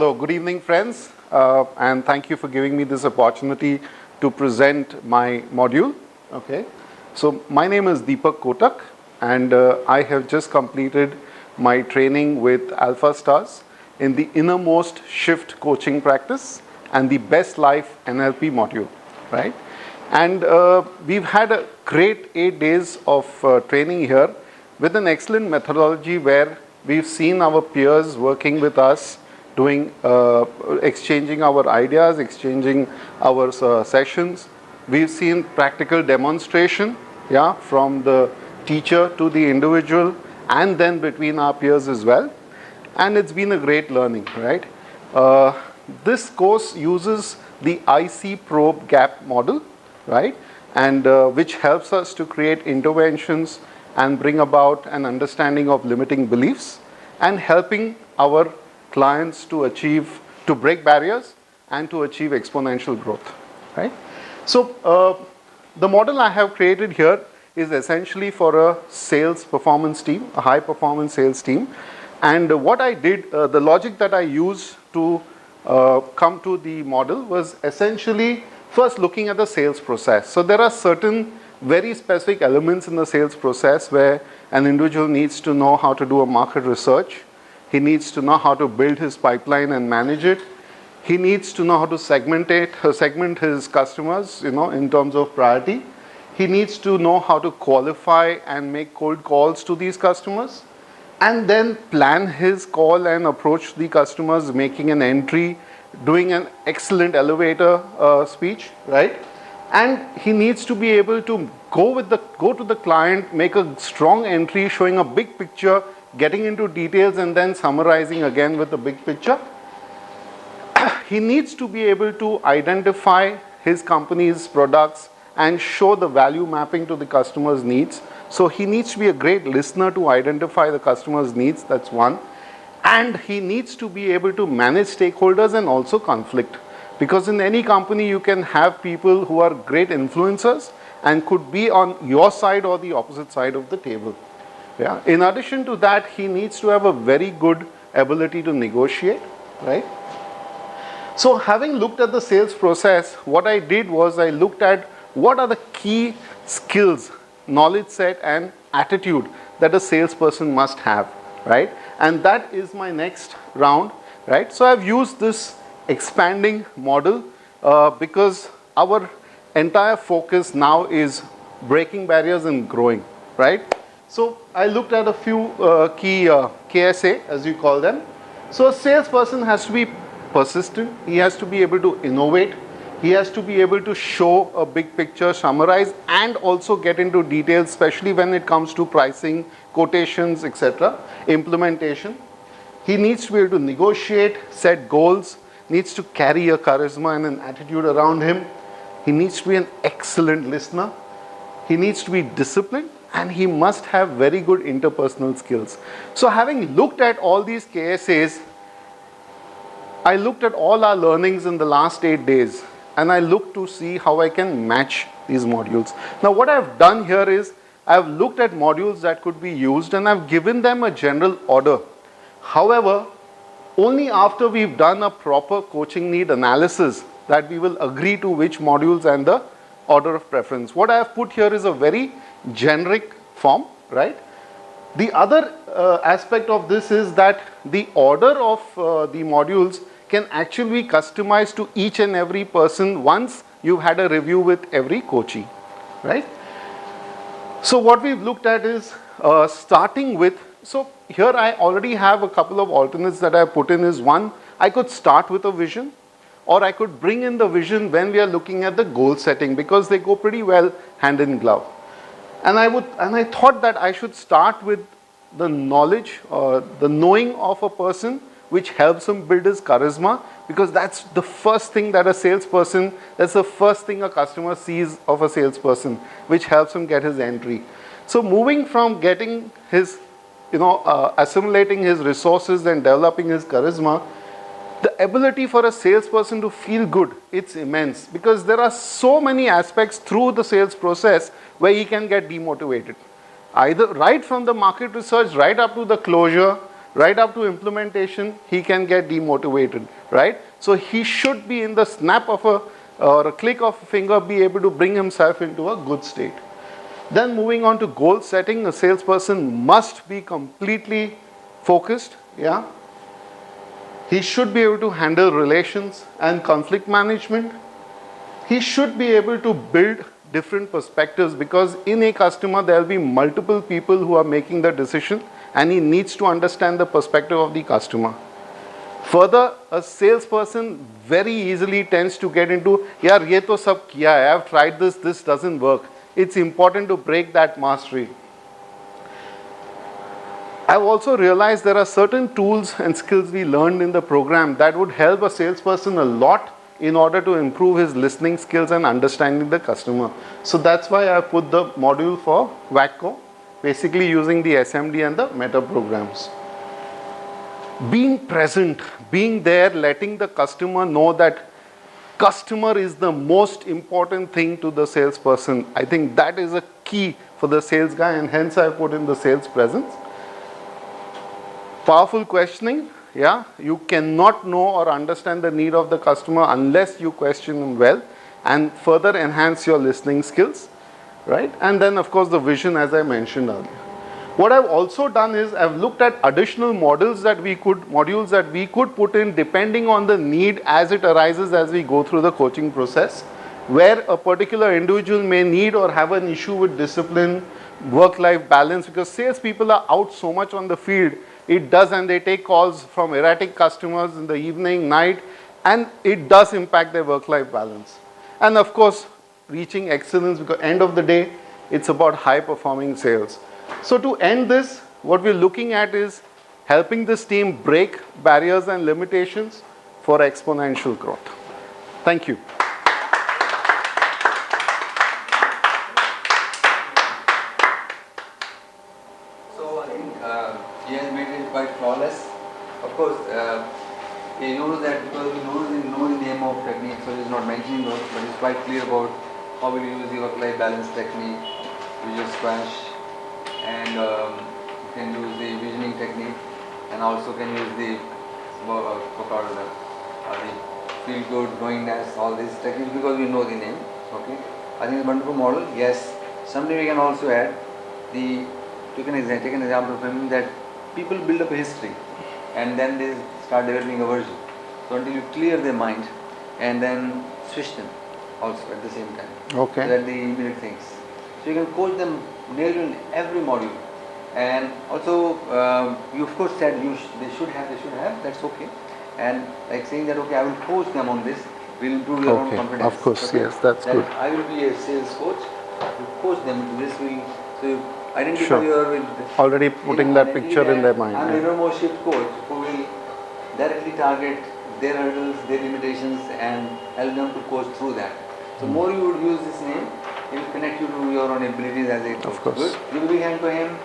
Hello, good evening, friends, and thank you for giving me this opportunity to present my module. Okay, so my name is Deepak Kotak, and I have just completed my training with Alpha Stars in the innermost shift coaching practice and the best life NLP module, right? And we've had a great 8 days of training here with an excellent methodology where we've seen our peers working with us, doing exchanging our ideas, exchanging our sessions. We've seen practical demonstration, yeah, from the teacher to the individual, and then between our peers as well. And it's been a great learning, right? This course uses the IC probe gap model, right? And which helps us to create interventions and bring about an understanding of limiting beliefs and helping our clients to break barriers and to achieve exponential growth, right? So the model I have created here is essentially for a sales performance team, a high performance sales team. And what I did, the logic that I used to come to the model was essentially first looking at the sales process. So there are certain very specific elements in the sales process where an individual needs to know how to do a market research. He needs to know how to build his pipeline and manage it. He needs to know how to segment his customers, in terms of priority. He needs to know how to qualify and make cold calls to these customers, and then plan his call and approach the customers, making an entry, doing an excellent elevator speech, right? And he needs to be able to go to the client, make a strong entry, showing a big picture, getting into details, and then summarizing again with the big picture. He needs to be able to identify his company's products and show the value mapping to the customer's needs. So he needs to be a great listener to identify the customer's needs, that's one. And he needs to be able to manage stakeholders and also conflict. Because in any company, you can have people who are great influencers and could be on your side or the opposite side of the table. Yeah. In addition to that, he needs to have a very good ability to negotiate, right? So having looked at the sales process, what I did was I looked at what are the key skills, knowledge set, and attitude that a salesperson must have, right? And that is my next round, right? So I've used this expanding model because our entire focus now is breaking barriers and growing, right? So I looked at a few key KSA, as you call them. So a salesperson has to be persistent. He has to be able to innovate. He has to be able to show a big picture, summarize, and also get into details, especially when it comes to pricing, quotations, etc., implementation. He needs to be able to negotiate, set goals, needs to carry a charisma and an attitude around him. He needs to be an excellent listener. He needs to be disciplined, and he must have very good interpersonal skills. So having looked at all these KSAs, I looked at all our learnings in the last 8 days, and I looked to see how I can match these modules. Now what I've done here is I've looked at modules that could be used, and I've given them a general order. However, only after we've done a proper coaching need analysis that we will agree to which modules and the order of preference. What I have put here is a very generic form, right? The other aspect of this is that the order of the modules can actually be customized to each and every person once you've had a review with every coachee, right? So what we've looked at is starting with, so here I already have a couple of alternates that I put in. Is one, I could start with a vision, or I could bring in the vision when we are looking at the goal setting, because they go pretty well hand in glove. And I thought that I should start with the knowledge, the knowing of a person, which helps him build his charisma, because that's the first thing that a salesperson, that's the first thing a customer sees of a salesperson, which helps him get his entry. So moving from getting his, assimilating his resources and developing his charisma, the ability for a salesperson to feel good, it's immense, because there are so many aspects through the sales process where he can get demotivated. Either right from the market research, right up to the closure, right up to implementation, he can get demotivated, right? So he should be in the snap of a or a click of a finger be able to bring himself into a good state. Then moving on to goal setting, a salesperson must be completely focused, yeah. He should be able to handle relations and conflict management. He should be able to build different perspectives, because in a customer there will be multiple people who are making the decision, and he needs to understand the perspective of the customer. Further, a salesperson very easily tends to get into, yaar ye to sab kiya hai, I've tried this doesn't work. It's important to break that mastery. I've also realized there are certain tools and skills we learned in the program that would help a salesperson a lot in order to improve his listening skills and understanding the customer. So that's why I put the module for WACCO, basically using the SMD and the meta programs. Being present, being there, letting the customer know that customer is the most important thing to the salesperson. I think that is a key for the sales guy, and hence I put in the sales presence. Powerful questioning, yeah, you cannot know or understand the need of the customer unless you question him well, and further enhance your listening skills, right? And then of course the vision, as I mentioned earlier. What I've also done is I've looked at additional modules that we could put in depending on the need as it arises as we go through the coaching process, where a particular individual may need or have an issue with discipline, work-life balance, because salespeople are out so much on the field, and they take calls from erratic customers in the evening, night, and it does impact their work-life balance. And of course, reaching excellence, because end of the day, it's about high-performing sales. So to end this, what we're looking at is helping this team break barriers and limitations for exponential growth. Thank you. So I think he has made it quite flawless. Of course, he knows that because he knows the name of technique, so he's not mentioning those, but he's quite clear about how will you use the work-life balance technique, visual squash, and you can use the visioning technique, and also can use the feel good, knowingness, all these techniques, because we know the name. Okay, I think it's a wonderful model. Yes, someday we can also add the. Take an example from him that people build up a history, and then they start developing a version. So until you clear their mind, and then switch them also at the same time. Okay. So that the immediate things. So you can coach them nearly in every module, and also you of course said they should have. That's okay. And like saying that okay, I will coach them on this. Will improve their own confidence. Of course, okay? Yes, that's that good. I will be a sales coach. You coach them to this. So you identify Sure. your Already putting that picture in their mind. I'm a membership coach who will directly target their hurdles, their limitations, and help them to coach through that. So more you would use this name, it will connect you to your own abilities as a coach. Of course. Good. Give a big hand to him.